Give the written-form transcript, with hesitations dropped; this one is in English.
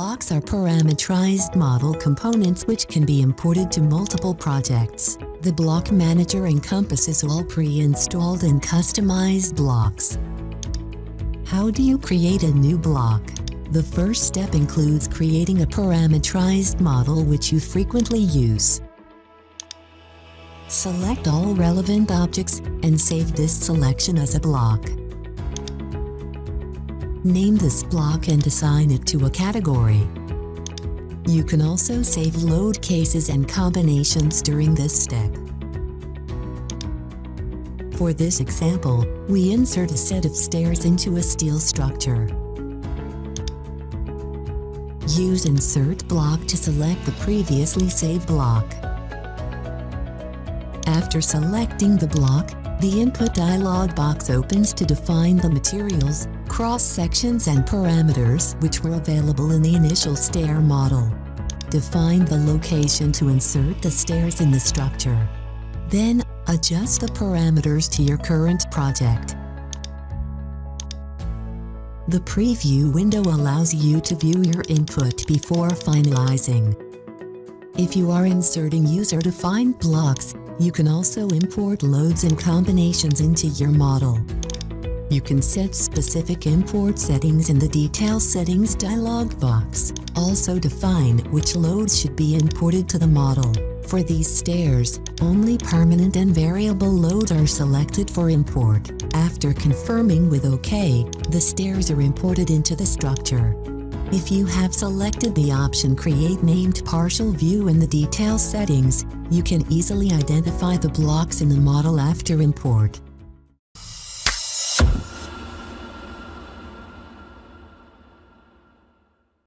Blocks are parameterized model components which can be imported to multiple projects. The block manager encompasses all pre-installed and customized blocks. How do you create a new block? The first step includes creating a parameterized model which you frequently use. Select all relevant objects and save this selection as a block. Name this block and assign it to a category. You can also save load cases and combinations during this step. For this example, we insert a set of stairs into a steel structure. Use Insert Block to select the previously saved block. After selecting the block, the input dialog box opens to define the materials, cross-sections and parameters which were available in the initial stair model. Define the location to insert the stairs in the structure. Then, adjust the parameters to your current project. The preview window allows you to view your input before finalizing. If you are inserting user-defined blocks, you can also import loads and combinations into your model. You can set specific import settings in the Detail Settings dialog box. Also define which loads should be imported to the model. For these stairs, only permanent and variable loads are selected for import. After confirming with OK, the stairs are imported into the structure. If you have selected the option Create Named Partial View in the Detail Settings, you can easily identify the blocks in the model after import.